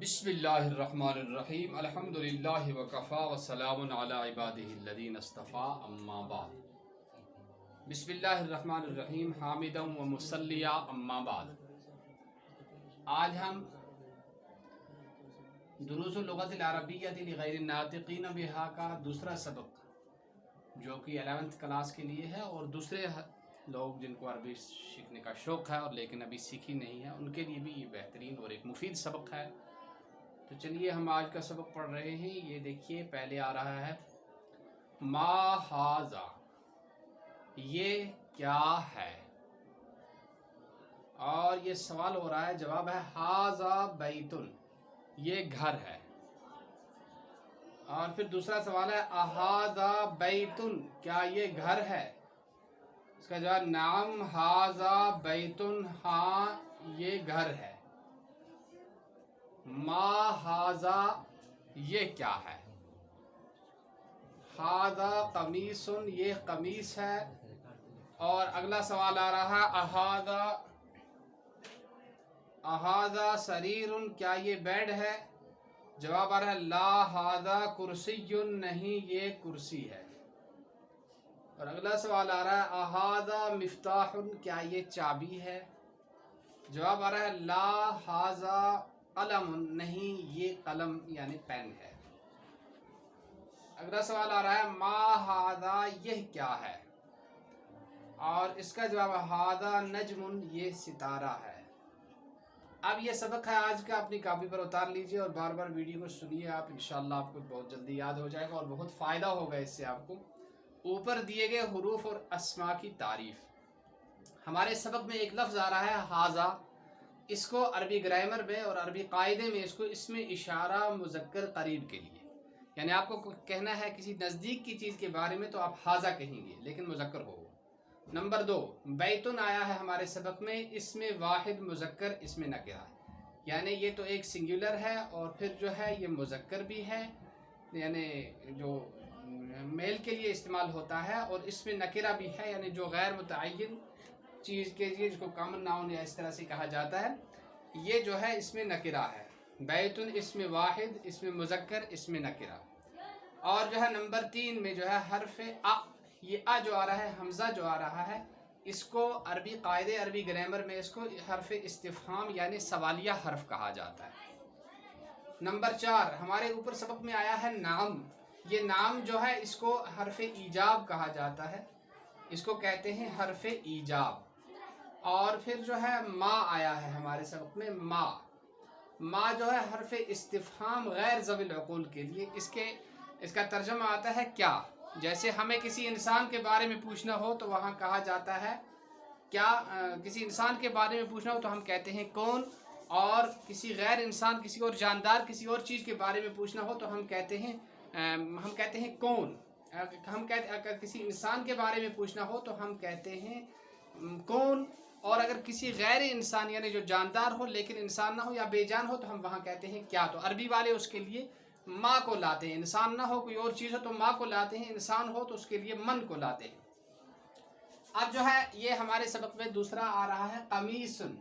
बिस्मिल्लाहिर्रहमानिर्रहीम अल्हम्दुलिल्लाहि वकफ़ा वस्सलामुन अला इबादिहि अल्लज़ीना इस्तफ़ा अम्मा बाद। बिस्मिल्लाहिर्रहमानिर्रहीम हामिदन व मुसल्लिया अम्मा बाद। आज हम दुरूसुल लुग़तिल अरबिय्यति लिग़ैरिन नातिक़ीन बिहा का दूसरा सबक जो कि 11th क्लास के लिए है और दूसरे लोग जिनको अरबी सीखने का शौक़ है और लेकिन अभी सीखी नहीं है उनके लिए भी ये बेहतरीन और एक मुफीद सबक है। तो चलिए हम आज का सबक पढ़ रहे हैं। ये देखिए पहले आ रहा है मा हाज़ा, ये क्या है। और ये सवाल हो रहा है, जवाब है हाज़ा बैतुन, ये घर है। और फिर दूसरा सवाल है अहाज़ा बैतुन, क्या ये घर है। इसका जवाब नाम हाज़ा बैतुन, हाँ ये घर है। मा हाज़ा, ये क्या है। हाज़ा कमीसुन, ये कमीस है। और अगला सवाल आ रहा है अहाज़ा सरीरुन, क्या ये बेड है। जवाब आ रहा है ला हाज़ा कुर्सियुन, नहीं ये कुर्सी है। और अगला सवाल आ रहा है अहाज़ा मिफ्ताहुन, क्या ये चाबी है। जवाब आ रहा है ला हाज़ा कलमुन, नहीं ये कलम यानी पेन है। अगला सवाल आ रहा है मा हाज़ा, यह क्या है। और इसका जवाब हाज़ा नजमुन, ये सितारा है। अब ये सबक है आज का, अपनी कॉपी पर उतार लीजिए और बार बार वीडियो को सुनिए आप, इंशाल्लाह आपको बहुत जल्दी याद हो जाएगा और बहुत फ़ायदा होगा इससे आपको। ऊपर दिए गए हुरूफ और अस्मा की तारीफ। हमारे सबक में एक लफ्ज़ आ रहा है हाज़ा, इसको अरबी ग्रामर में और अरबी कायदे में इसको इसमें इशारा मुज़क्कर करीब के लिए, यानी आपको कहना है किसी नज़दीक की चीज़ के बारे में तो आप हाज़ा कहेंगे लेकिन मुज़क्कर हो। नंबर 2, बैतुन आया है हमारे सबक में, इसमें वाहिद मुज़क्कर इसमें नकिरा, यानी ये तो एक सिंगुलर है और फिर जो है ये मुज़क्कर भी है, यानी जो मेल के लिए इस्तेमाल होता है, और इसमें नकिरा भी है, यानी जो गैर मुतअय्यन चीज़ के लिए जिसको कॉमन नाउन या इस तरह से कहा जाता है, ये जो है इसमें नकिरा है। बैतुन इसमें वाहिद, इसमें मुज़क्कर, इसमें नकिरा। और जो है नंबर 3 में जो है हर्फ अ, ये अ जो आ रहा है, हमज़ा जो आ रहा है, इसको अरबी कायदे अरबी ग्रामर में इसको हर्फ इस्तिफ़हाम यानी सवालिया हर्फ कहा जाता है। नंबर 4 हमारे ऊपर सबक में आया है नाम। ये नाम जो है इसको हर्फ ईजाब कहा जाता है, इसको कहते हैं हर्फ ईजाब। और फिर जो है माँ आया है हमारे सबक में, माँ जो है हर्फ इस्तिफ़हाम गैर ज़विल उक़ूल के लिए, इसका तर्जुमा आता है क्या। जैसे हमें किसी इंसान के बारे में पूछना हो तो वहाँ कहा जाता है क्या, किसी इंसान के बारे में पूछना हो तो हम कहते हैं कौन, और किसी गैर इंसान किसी और जानदार किसी और चीज़ के बारे में पूछना हो तो हम कहते हैं कौन। अगर किसी इंसान के बारे में पूछना हो तो हम कहते हैं कौन, और अगर किसी गैर इंसान यानी जो जानदार हो लेकिन इंसान ना हो या बेजान हो तो हम वहाँ कहते हैं क्या। तो अरबी वाले उसके लिए माँ को लाते हैं, इंसान ना हो कोई और चीज़ हो तो माँ को लाते हैं, इंसान हो तो उसके लिए मन को लाते हैं। अब जो है ये हमारे सबक में दूसरा आ रहा है कमीसुन,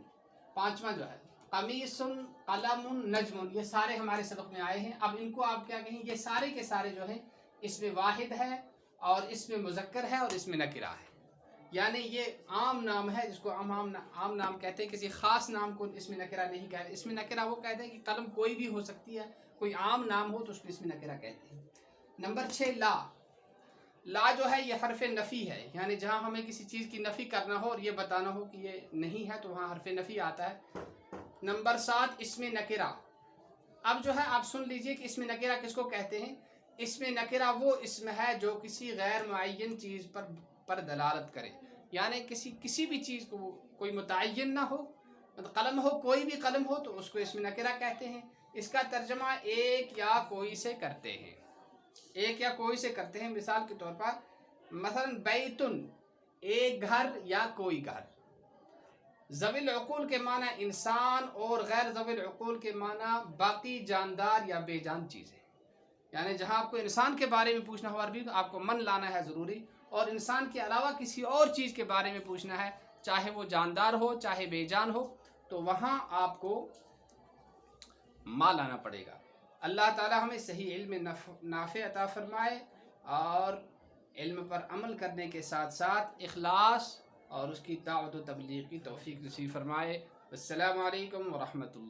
5वां जो है कमीसुन कलमुन नजमुन, ये सारे हमारे सबक में आए हैं। अब इनको आप क्या कहें, ये सारे के सारे जो हैं इसमें वाहिद है और इसमें मुज़क्कर है और इसमें नकिरा है, यानी ये आम नाम है जिसको आम नाम कहते हैं। किसी ख़ास नाम को इसमें नकिरा नहीं कहते, इसमें नकिरा वो कहते हैं कि कलम कोई भी हो सकती है, कोई आम नाम हो तो उसको इसमें नकिरा कहते हैं। नंबर 6 ला जो है ये हर्फ नफ़ी है, यानी जहाँ हमें किसी चीज़ की नफ़ी करना हो और ये बताना हो कि ये नहीं है तो वहाँ हर्फ नफ़ी आता है। नंबर 7 इसमें नकिरा। अब जो है आप सुन लीजिए कि इसमें नकिरा किसको कहते हैं। इसमें नकिरा वो इसम है जो किसी गैर मुअय्यन चीज़ पर दलालत करे, यानी किसी भी चीज़ को कोई मुतअय्यन ना हो, मतलब कलम हो, कोई भी कलम हो तो उसको इसमें नकिरा कहते हैं। इसका तर्जमा एक या कोई से करते हैं, एक या कोई से करते हैं। मिसाल के तौर पर मसलन बैतुन, एक घर या कोई घर। ज़विल उक़ूल के माना इंसान और गैर ज़विल उक़ूल के माना बाकी जानदार या बेजान चीज़ें, यानी जहाँ आपको इंसान के बारे में पूछना हो अरबी तो आपको मन लाना है ज़रूरी, और इंसान के अलावा किसी और चीज़ के बारे में पूछना है चाहे वो जानदार हो चाहे बेजान हो तो वहाँ आपको ماں لانا پڑے گا۔ اللہ تعالی ہمیں صحیح علم نافع عطا فرمائے اور علم پر عمل کرنے کے ساتھ ساتھ اخلاص اور اس کی دعوت و تبلیغ کی توفیق نصیب فرمائے۔ السلام علیکم ورحمۃ اللہ۔